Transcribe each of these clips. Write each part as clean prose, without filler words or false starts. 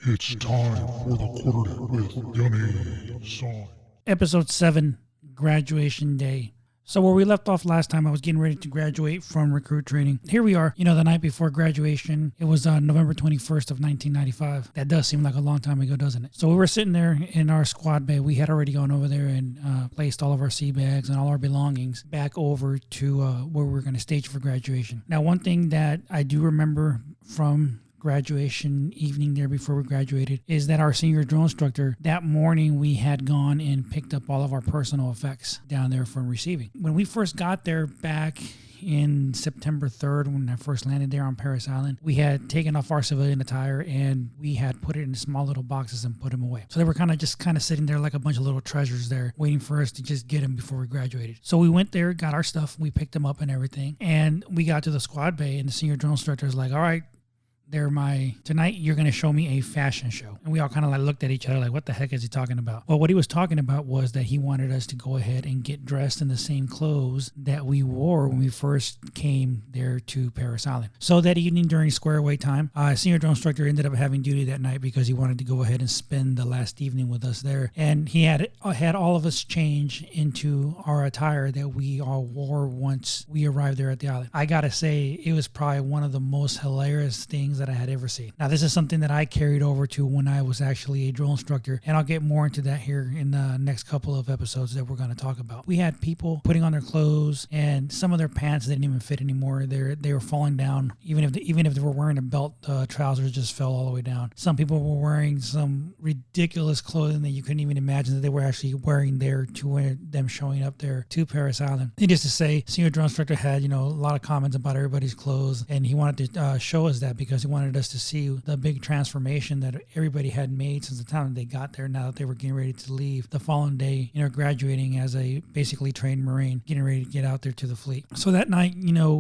It's time for the quarterdeck with Yummy Song. Episode 7, Graduation Day. So where we left off last time, I was getting ready to graduate from recruit training. Here we are, the night before graduation. It was November 21st of 1995. That does seem like a long time ago, doesn't it? So we were sitting there in our squad bay. We had already gone over there and placed all of our sea bags and all our belongings back over to where we were going to stage for graduation. Now, one thing that I do remember from graduation evening there before we graduated is that our senior drill instructor, that morning we had gone and picked up all of our personal effects down there from receiving. When we first got there back in September 3rd, when I first landed there on Parris Island, we had taken off our civilian attire and we had put it in small little boxes and put them away. So they were kind of sitting there like a bunch of little treasures there, waiting for us to just get them before we graduated. So we went there, got our stuff, we picked them up and everything, and we got to the squad bay and the senior drill instructor was like, all right, tonight you're going to show me a fashion show. And we all kind of looked at each other like, what the heck is he talking about? Well, what he was talking about was that he wanted us to go ahead and get dressed in the same clothes that we wore when we first came there to Parris Island. So that evening during square away time, senior drill instructor ended up having duty that night because he wanted to go ahead and spend the last evening with us there. And he had all of us change into our attire that we all wore once we arrived there at the island. I got to say, it was probably one of the most hilarious things that I had ever seen. Now, this is something that I carried over to when I was actually a drill instructor, and I'll get more into that here in the next couple of episodes that we're going to talk about. We had people putting on their clothes, and some of their pants didn't even fit anymore. They were falling down. Even if they were wearing a belt, trousers just fell all the way down. Some people were wearing some ridiculous clothing that you couldn't even imagine that they were actually wearing there to them showing up there to Parris Island. Needless to say, senior drill instructor had a lot of comments about everybody's clothes, and he wanted to show us that because he wanted us to see the big transformation that everybody had made since the time that they got there. Now that they were getting ready to leave the following day, graduating as a basically trained Marine, getting ready to get out there to the fleet. So that night,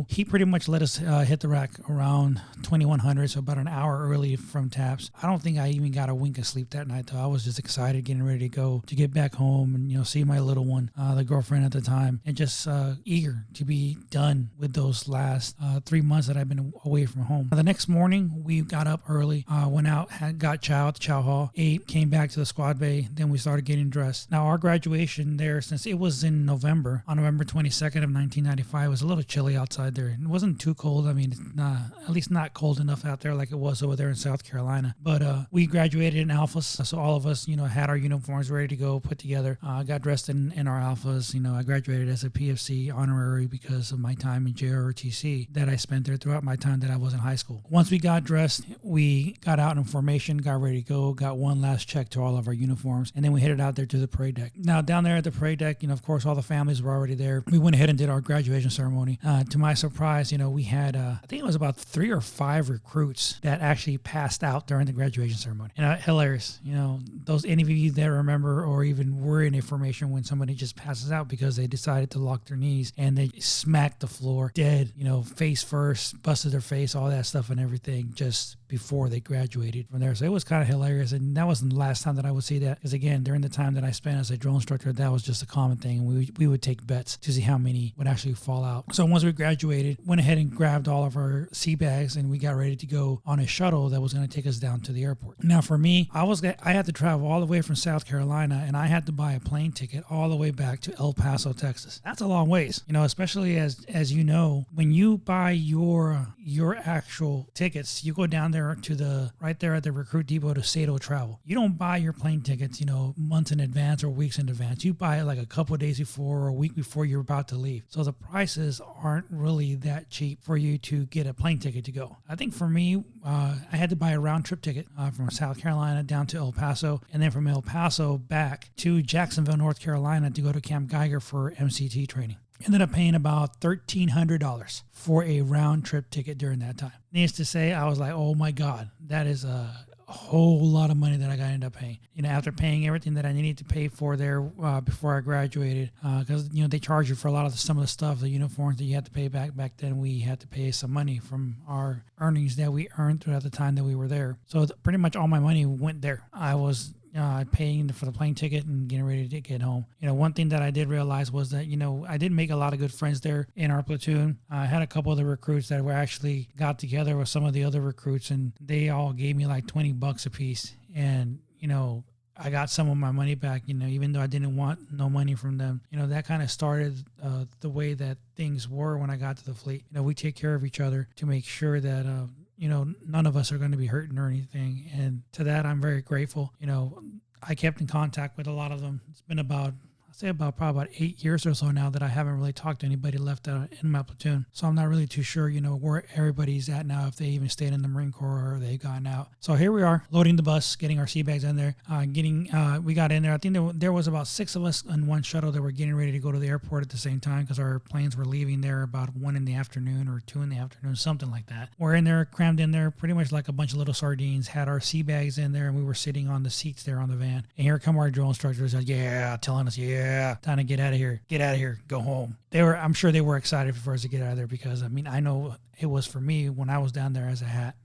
he pretty much let us hit the rack around 2100, so about an hour early from TAPS. I don't think I even got a wink of sleep that night, though. I was just excited, getting ready to go to get back home and see my little one, the girlfriend at the time, and just eager to be done with those last 3 months that I've been away from home. The next morning, we got up early, went out, got chow at the chow hall, ate, came back to the squad bay, then we started getting dressed. Now, our graduation there, since it was in November, on November 22nd of 1995, it was a little chilly outside there. It wasn't too cold. I mean, it's not, at least not cold enough out there like it was over there in South Carolina. But we graduated in alphas, so all of us, had our uniforms ready to go, put together, got dressed in our alphas. I graduated as a PFC honorary because of my time in JROTC that I spent there throughout my time that I was in high school. Once we got dressed, we got out in formation, got ready to go, got one last check to all of our uniforms, and then we headed out there to the parade deck. Now, down there at the parade deck, of course, all the families were already there. We went ahead and did our graduation ceremony. To my surprise, we had, I think it was about 3 or 5 recruits that actually passed out during the graduation ceremony. And hilarious, those any of you that remember or even were in a formation when somebody just passes out because they decided to lock their knees and they smacked the floor dead, face first, busted their face, all that stuff and everything, just before they graduated from there. So it was kind of hilarious, and that wasn't the last time that I would see that, because again, during the time that I spent as a drill instructor, that was just a common thing, and we would take bets to see how many would actually fall out. So once we graduated, went ahead and grabbed all of our sea bags, and we got ready to go on a shuttle that was going to take us down to the airport. Now for me, I had to travel all the way from South Carolina, and I had to buy a plane ticket all the way back to El Paso, Texas. That's a long ways, especially as when you buy your actual tickets, you go down there to right there at the recruit depot to Sato Travel. You don't buy your plane tickets, months in advance or weeks in advance. You buy it like a couple of days before or a week before you're about to leave. So the prices aren't really that cheap for you to get a plane ticket to go. I think for me, I had to buy a round trip ticket from South Carolina down to El Paso, and then from El Paso back to Jacksonville, North Carolina to go to Camp Geiger for MCT training. Ended up paying about $1,300 for a round trip ticket during that time. Needless to say, I was like, oh my God, that is a whole lot of money that I got to end up paying. After paying everything that I needed to pay for there before I graduated, because they charge you for some of the stuff, the uniforms that you had to pay back. Back then, we had to pay some money from our earnings that we earned throughout the time that we were there. So pretty much all my money went there. I was paying for the plane ticket and getting ready to get home. One thing that I did realize was that, I did make a lot of good friends there in our platoon. I had a couple of the recruits that were actually got together with some of the other recruits, and they all gave me like $20 a piece. And, I got some of my money back, even though I didn't want no money from them. That kind of started the way that things were when I got to the fleet. We take care of each other to make sure that, none of us are going to be hurting or anything. And to that, I'm very grateful. I kept in contact with a lot of them. It's been about probably about 8 years or so now that I haven't really talked to anybody left in my platoon. So I'm not really too sure, where everybody's at now, if they even stayed in the Marine Corps or they've gotten out. So here we are, loading the bus, getting our sea bags in there, we got in there. I think there was about 6 of us in one shuttle that were getting ready to go to the airport at the same time because our planes were leaving there about 1 in the afternoon or 2 in the afternoon, something like that. We're in there, crammed in there, pretty much like a bunch of little sardines, had our sea bags in there, and we were sitting on the seats there on the van. And here come our drill instructors, telling us, time to get out of here, go home. I'm sure they were excited for us to get out of there because, I know it was for me when I was down there as a hat.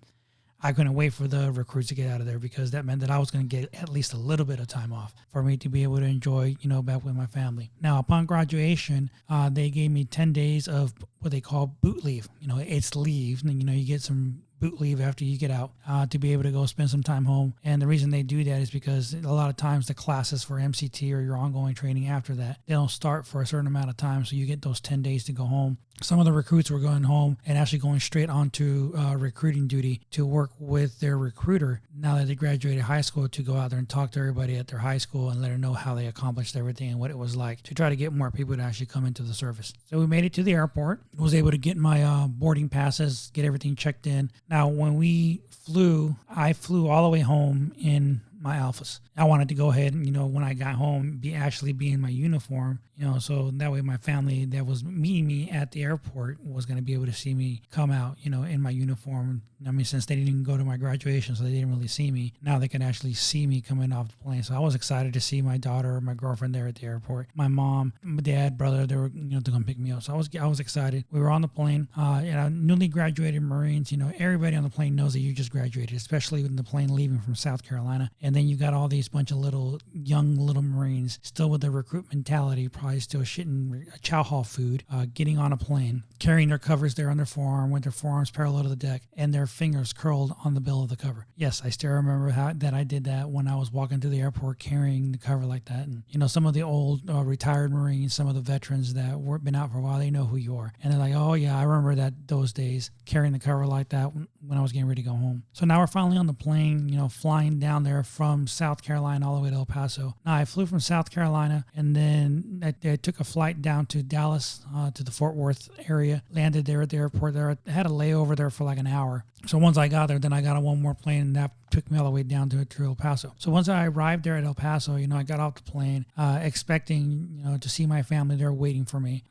I couldn't wait for the recruits to get out of there because that meant that I was going to get at least a little bit of time off for me to be able to enjoy, back with my family. Now, upon graduation, they gave me 10 days of what they call boot leave. It's leave, and, you get some boot leave after you get out to be able to go spend some time home. And the reason they do that is because a lot of times the classes for MCT or your ongoing training after that, they don't start for a certain amount of time. So you get those 10 days to go home. Some of the recruits were going home and actually going straight onto recruiting duty to work with their recruiter now that they graduated high school, to go out there and talk to everybody at their high school and let her know how they accomplished everything and what it was like to try to get more people to actually come into the service. So we made it to the airport, was able to get my boarding passes, get everything checked in. Now, when we flew, I flew all the way home in my Alphas. I wanted to go ahead and, when I got home, be in my uniform, so that way my family that was meeting me at the airport was going to be able to see me come out, in my uniform. Since they didn't even go to my graduation, so they didn't really see me, now they could actually see me coming off the plane. So I was excited to see my daughter, my girlfriend there at the airport, my mom, my dad, brother, they were, to come pick me up. So I was excited. We were on the plane, newly graduated Marines, everybody on the plane knows that you just graduated, especially with the plane leaving from South Carolina. And then you got all these bunch of young little Marines still with their recruit mentality, probably still shitting chow hall food, getting on a plane, carrying their covers there on their forearm with their forearms parallel to the deck and their fingers curled on the bill of the cover. Yes, I still remember that I did that when I was walking through the airport carrying the cover like that. And, some of the old retired Marines, some of the veterans that weren't been out for a while, they know who you are. And they're like, oh yeah, I remember those days carrying the cover like that when I was getting ready to go home. So now we're finally on the plane, flying down there from South Carolina all the way to El Paso. Now I flew from South Carolina and then I took a flight down to Dallas, to the Fort Worth area, landed there at the airport there. I had a layover there for like an hour. So once I got there, then I got on one more plane and that took me all the way down to El Paso. So once I arrived there at El Paso, I got off the plane, expecting, to see my family there waiting for me.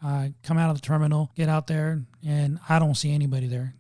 Come out of the terminal, get out there, and I don't see anybody there.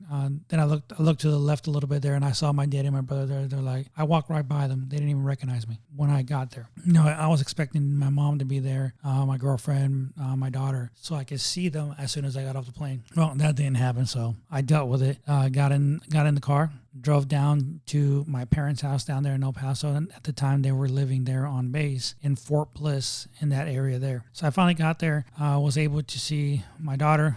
Then I looked to the left a little bit there, and I saw my dad and my brother there. They're like, I walked right by them. They didn't even recognize me when I got there. I was expecting my mom to be there, my girlfriend, my daughter, so I could see them as soon as I got off the plane. Well, that didn't happen, so I dealt with it. Got in the car, drove down to my parents' house down there in El Paso. And at the time, they were living there on base in Fort Bliss in that area there. So I finally got there, was able to see my daughter,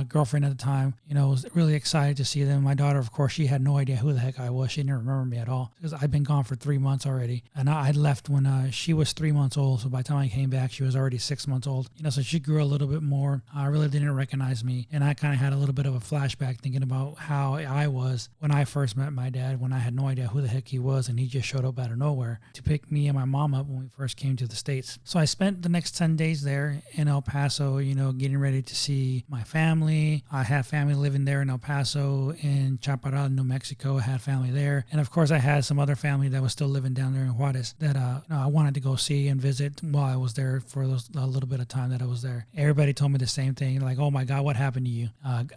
girlfriend at the time, was really excited to see them. My daughter, of course, she had no idea who the heck I was. She didn't remember me at all because I'd been gone for 3 months already. And I left when she was 3 months old. So by the time I came back, she was already 6 months old. So she grew a little bit more. Really didn't recognize me. And I kind of had a little bit of a flashback thinking about how I was when I first met my dad, when I had no idea who the heck he was. And he just showed up out of nowhere to pick me and my mom up when we first came to the States. So I spent the next 10 days there in El Paso, getting ready to see my family. I had family living there in El Paso, in Chaparral, New Mexico. I had family there. And of course, I had some other family that was still living down there in Juarez that I wanted to go see and visit while I was there for a little bit of time that I was there. Everybody told me the same thing, like, oh my God, what happened to you?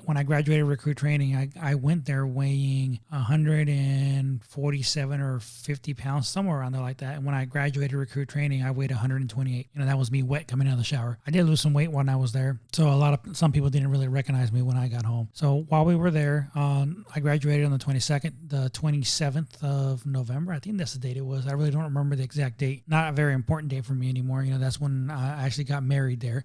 When I graduated recruit training, I went there weighing 147 or 50 pounds, somewhere around there like that. And when I graduated recruit training, I weighed 128. That was me wet coming out of the shower. I did lose some weight when I was there. So some people didn't really really recognize me when I got home. So while we were there, I graduated on the 22nd, the 27th of November. I think that's the date it was. I really don't remember the exact date. Not a very important date for me anymore. That's when I actually got married there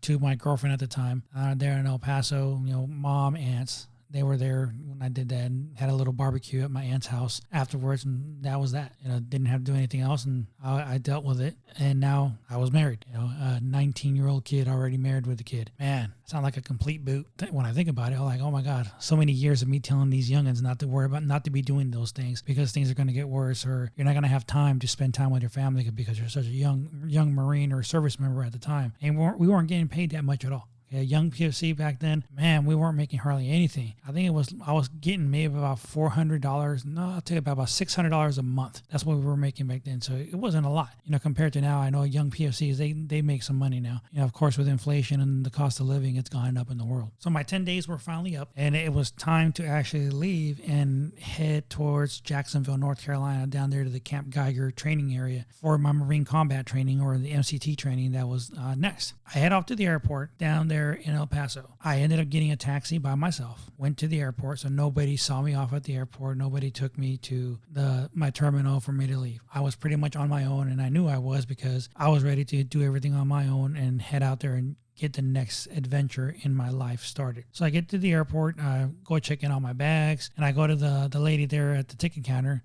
to my girlfriend at the time there in El Paso. Mom, aunts. They were there when I did that and had a little barbecue at my aunt's house afterwards, and that was that. Didn't have to do anything else, and I dealt with it. And now I was married. A 19-year-old kid already married with a kid. Man, I sound like a complete boot when I think about it. I'm like, oh my God, so many years of me telling these youngins not to worry about, not to be doing those things because things are going to get worse, or you're not going to have time to spend time with your family because you're such a young Marine or service member at the time, and we weren't getting paid that much at all. A young PFC back then, man, we weren't making hardly anything. I think I was getting maybe about $400. No, I'll tell you about $600 a month. That's what we were making back then. So it wasn't a lot, compared to now. I know young PFCs, they make some money now. Of course, with inflation and the cost of living, it's gone up in the world. So my 10 days were finally up, and it was time to actually leave and head towards Jacksonville, North Carolina, down there to the Camp Geiger training area for my Marine combat training, or the MCT training that was next. I head off to the airport down there in El Paso. I ended up getting a taxi by myself, went to the airport, so nobody saw me off at the airport. Nobody took me to my terminal for me to leave. I was pretty much on my own, and I knew I was because I was ready to do everything on my own and head out there and get the next adventure in my life started. So I get to the airport, go check in all my bags, and I go to the lady there at the ticket counter,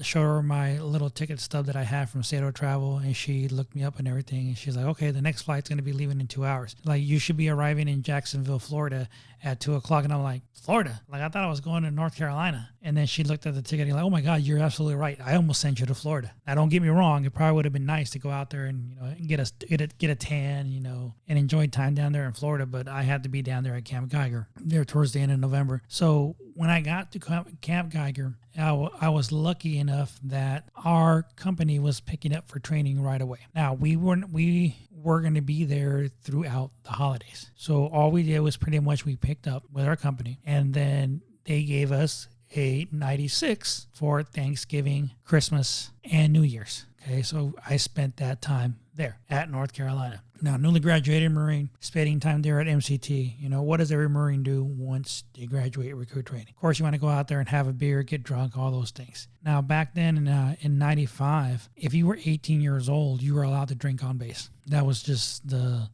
show her my little ticket stub that I had from Sato Travel, and she looked me up and everything, and she's like, okay, the next flight's going to be leaving in 2 hours. Like, you should be arriving in Jacksonville, Florida at 2 o'clock. And I'm like, Florida? Like, I thought I was going to North Carolina. And then she looked at the ticket and like, oh my God, you're absolutely right. I almost sent you to Florida. Now, don't get me wrong. It probably would have been nice to go out there and, get a tan, and enjoy time down there in Florida. But I had to be down there at Camp Geiger there towards the end of November. So when I got to Camp Geiger, I was lucky enough that our company was picking up for training right away. Now, we were going to be there throughout the holidays. So all we did was pretty much we picked up with our company, and then they gave us a 96 for Thanksgiving, Christmas, and New Year's. Okay, so I spent that time there at North Carolina. Now, newly graduated Marine, spending time there at MCT. What does every Marine do once they graduate recruit training? Of course, you want to go out there and have a beer, get drunk, all those things. Now, back then in 95, if you were 18 years old, you were allowed to drink on base. That was just the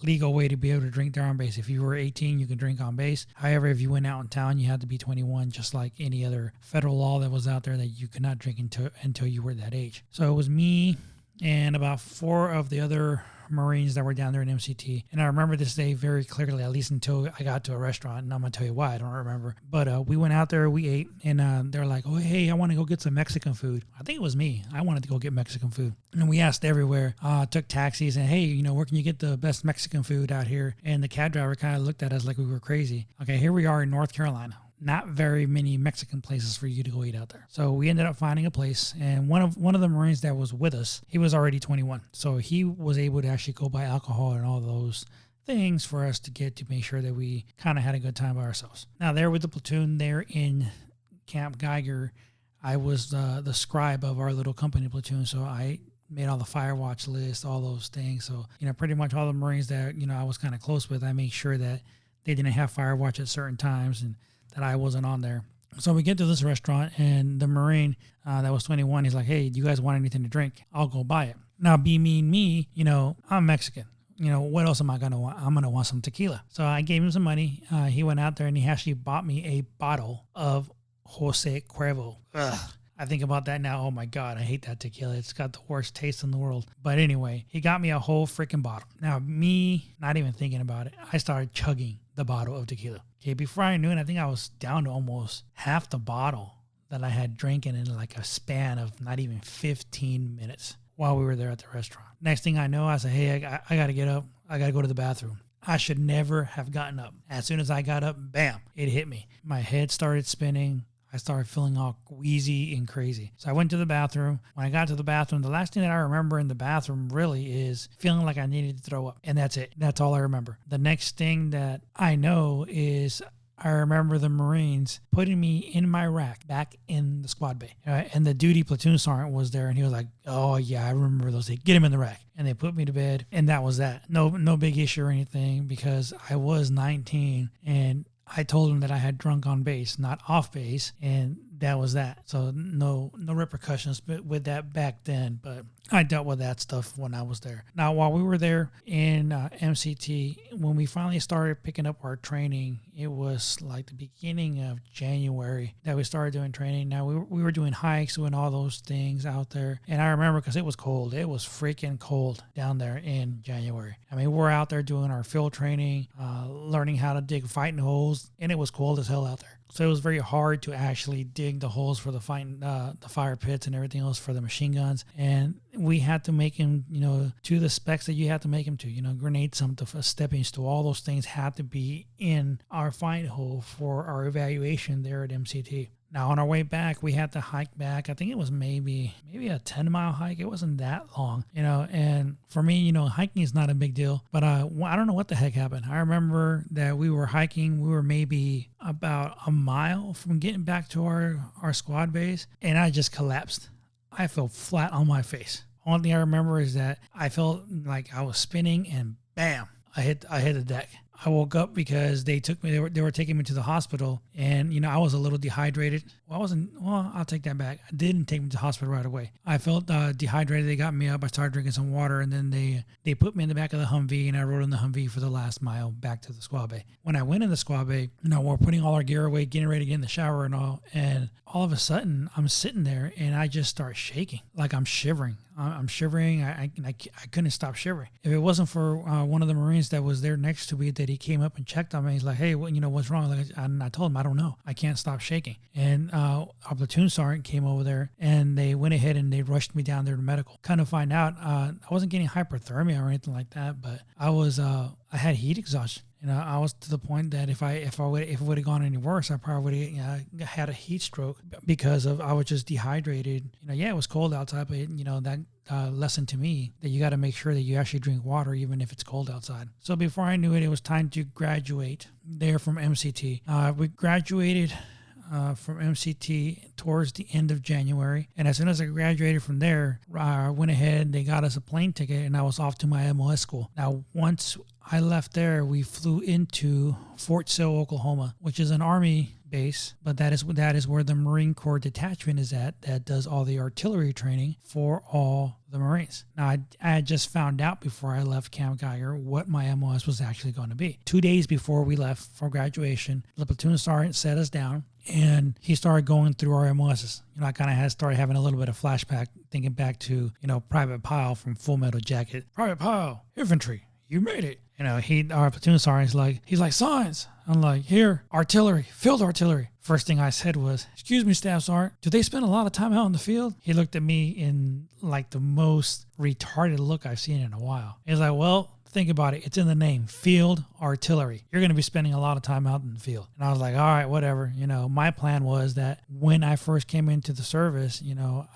legal way to be able to drink there on base. If you were 18, you could drink on base. However, if you went out in town, you had to be 21, just like any other federal law that was out there that you could not drink until you were that age. So it was me and about 4 of the other Marines that were down there in MCT. And I remember this day very clearly, at least until I got to a restaurant. And I'm going to tell you why, I don't remember. But we went out there, we ate, and they're like, oh, hey, I want to go get some Mexican food. I think it was me. I wanted to go get Mexican food. And we asked everywhere, took taxis, and hey, where can you get the best Mexican food out here? And the cab driver kind of looked at us like we were crazy. Okay, here we are in North Carolina. Not very many Mexican places for you to go eat out there. So we ended up finding a place, and one of the Marines that was with us, he was already 21. So he was able to actually go buy alcohol and all those things for us to get to make sure that we kind of had a good time by ourselves. Now, there with the platoon there in Camp Geiger, I was the scribe of our little company platoon, so I made all the fire watch lists, all those things. So, pretty much all the Marines that, I was kind of close with, I made sure that they didn't have fire watch at certain times and that I wasn't on there. So we get to this restaurant, and the Marine that was 21, he's like, hey, do you guys want anything to drink? I'll go buy it. Now, me, I'm Mexican. What else am I going to want? I'm going to want some tequila. So I gave him some money. He went out there, and he actually bought me a bottle of Jose Cuervo. Ugh. I think about that now. Oh my God, I hate that tequila. It's got the worst taste in the world. But anyway, he got me a whole freaking bottle. Now, me, not even thinking about it, I started chugging the bottle of tequila. Okay, before I knew it, I think I was down to almost half the bottle that I had drinking in like a span of not even 15 minutes while we were there at the restaurant. Next thing I know, I said, hey, I got to get up. I got to go to the bathroom. I should never have gotten up. As soon as I got up, bam, it hit me. My head started spinning. I started feeling all wheezy and crazy. So I went to the bathroom. When I got to the bathroom, the last thing that I remember in the bathroom really is feeling like I needed to throw up. And that's it. That's all I remember. The next thing that I know is I remember the Marines putting me in my rack back in the squad bay. And the duty platoon sergeant was there, and he was like, oh, yeah, I remember those days. Get him in the rack. And they put me to bed, and that was that. No big issue or anything, because I was 19, and I told him that I had drunk on base, not off base, and that was that. So no repercussions with that back then, but I dealt with that stuff when I was there. Now, while we were there in MCT, when we finally started picking up our training, it was like the beginning of January that we started doing training. Now, we were doing hikes, doing all those things out there. And I remember because it was cold. It was freaking cold down there in January. I mean, we're out there doing our field training, learning how to dig fighting holes, and it was cold as hell out there. So it was very hard to actually dig the holes for the fire pits and everything else for the machine guns. And we had to make them, to the specs that you had to make them to, grenade sump, stepping stool, all those things had to be in our fight hole for our evaluation there at MCT. Now, on our way back, we had to hike back. I think it was maybe a 10-mile hike. It wasn't that long, and for me, hiking is not a big deal, but I don't know what the heck happened. I remember that we were hiking. We were maybe about a mile from getting back to our squad base, and I just collapsed. I fell flat on my face. Only thing I remember is that I felt like I was spinning, and bam, I hit the deck. I woke up because they were taking me to the hospital, and I was a little dehydrated. I'll take that back. I didn't take me to the hospital right away. I felt dehydrated. They got me up. I started drinking some water, and then they put me in the back of the Humvee, and I rode in the Humvee for the last mile back to the squad bay. When I went in the squad bay, we're putting all our gear away, getting ready to get in the shower and all of a sudden I'm sitting there and I just start shaking, like I'm shivering. I'm shivering. I couldn't stop shivering. If it wasn't for one of the Marines that was there next to me, that he came up and checked on me, he's like, "Hey, what's wrong?" And I told him, "I don't know. I can't stop shaking." And our platoon sergeant came over there, and they went ahead and they rushed me down there to medical. Kind of find out, I wasn't getting hyperthermia or anything like that, but I had heat exhaustion. I was to the point that if it would have gone any worse, I probably would have had a heat stroke because I was just dehydrated. It was cold outside, but that lesson to me that you got to make sure that you actually drink water even if it's cold outside. So before I knew it, it was time to graduate there from MCT. We graduated from MCT towards the end of January. And as soon as I graduated from there, I went ahead, they got us a plane ticket, and I was off to my MOS school. Now, once I left there, we flew into Fort Sill, Oklahoma, which is an Army base, but that is where the Marine Corps detachment is at, that does all the artillery training for all the Marines. Now, I had just found out before I left Camp Geiger what my MOS was actually going to be. 2 days before we left for graduation, the platoon sergeant sat us down, and he started going through our MOSs. I kind of started having a little bit of flashback, thinking back to, Private Pyle from Full Metal Jacket. Private Pyle, infantry, you made it. Our platoon sergeant's he's like, science. I'm like, here, artillery, field artillery. First thing I said was, "Excuse me, Staff Sergeant, do they spend a lot of time out in the field?" He looked at me in the most retarded look I've seen in a while. He's like, "Well, think about it. It's in the name, field artillery. You're going to be spending a lot of time out in the field." And I was like, all right, whatever. My plan was that when I first came into the service,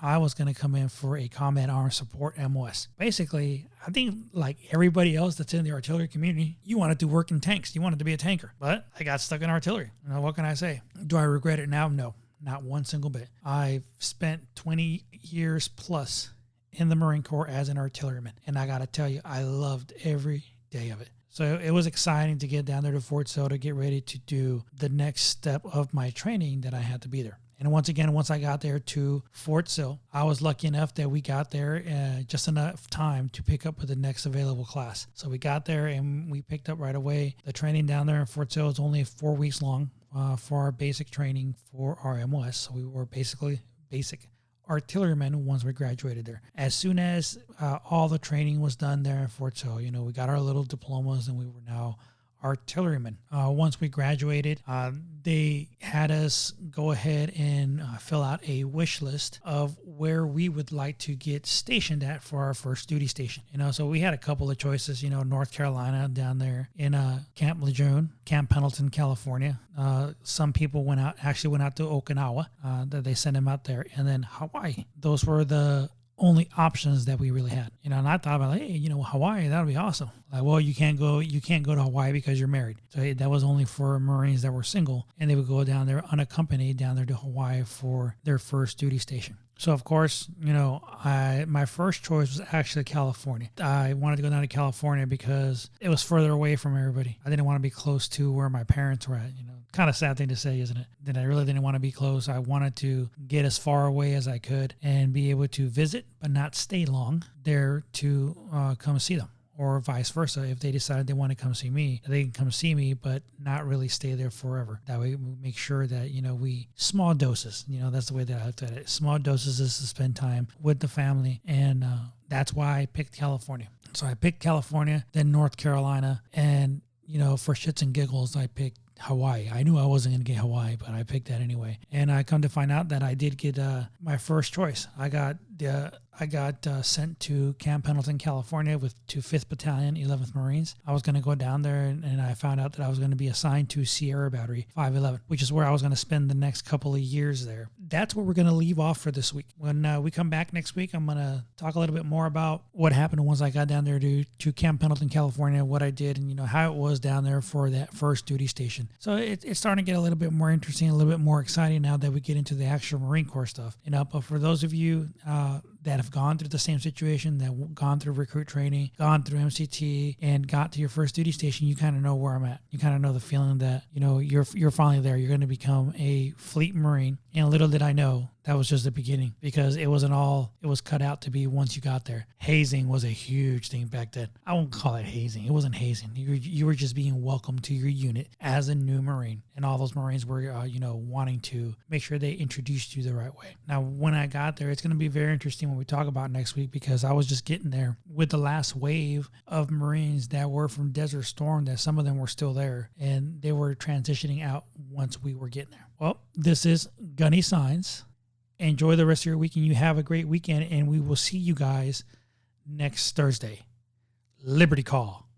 I was going to come in for a combat arms support MOS. Basically, I think like everybody else that's in the artillery community, you wanted to work in tanks. You wanted to be a tanker. But I got stuck in artillery. What can I say? Do I regret it now? No, not one single bit. I've spent 20 years plus in the Marine Corps as an artilleryman, and I got to tell you, I loved every day of it. So it was exciting to get down there to Fort Sill to get ready to do the next step of my training that I had to be there. And once I got there to Fort Sill, I was lucky enough that we got there just enough time to pick up with the next available class. So we got there and we picked up right away. The training down there in Fort Sill is only 4 weeks long for our basic training for our MOS. So we were basically basic artillerymen once we graduated there. As soon as all the training was done there in Fort Sill, we got our little diplomas and we were now artillerymen. Once we graduated, they had us go ahead and fill out a wish list of where we would like to get stationed at for our first duty station. So we had a couple of choices, North Carolina down there in Camp Lejeune, Camp Pendleton, California. Some people went out to Okinawa, that they sent them out there, and then Hawaii. Those were the only options that we really had. And I thought about, hey, Hawaii, that would be awesome. Like, well, you can't go to Hawaii because you're married. So that was only for Marines that were single, and they would go down there unaccompanied down there to Hawaii for their first duty station. So of course, my first choice was actually California. I wanted to go down to California because it was further away from everybody. I didn't want to be close to where my parents were at. Kind of sad thing to say, isn't it? That I really didn't want to be close. I wanted to get as far away as I could and be able to visit, but not stay long there to come see them. Or vice versa. If they decide they want to come see me, they can come see me, but not really stay there forever. That way we make sure that, we small doses, that's the way that I looked at it. Small doses is to spend time with the family. And that's why I picked California. So I picked California, then North Carolina. And, for shits and giggles, I picked Hawaii. I knew I wasn't going to get Hawaii, but I picked that anyway. And I come to find out that I did get my first choice. I got sent to Camp Pendleton, California to 5th Battalion, 11th Marines. I was going to go down there, and I found out that I was going to be assigned to Sierra Battery 511, which is where I was going to spend the next couple of years there. That's where we're going to leave off for this week. When we come back next week, I'm going to talk a little bit more about what happened once I got down there to Camp Pendleton, California, what I did, and how it was down there for that first duty station. So it's starting to get a little bit more interesting, a little bit more exciting now that we get into the actual Marine Corps stuff. But for those of you that have gone through the same situation, that gone through recruit training, gone through MCT, and got to your first duty station, you kind of know where I'm at. You kind of know the feeling that, you're finally there. You're going to become a fleet Marine. And little did I know, that was just the beginning, because it was cut out to be once you got there. Hazing was a huge thing back then. I won't call it hazing. It wasn't hazing. You were just being welcomed to your unit as a new Marine. And all those Marines were, wanting to make sure they introduced you the right way. Now, when I got there, it's going to be very interesting when we talk about next week, because I was just getting there with the last wave of Marines that were from Desert Storm, that some of them were still there, and they were transitioning out once we were getting there. Well, this is Gunny Signs. Enjoy the rest of your weekend. You have a great weekend, and we will see you guys next Thursday. Liberty Call.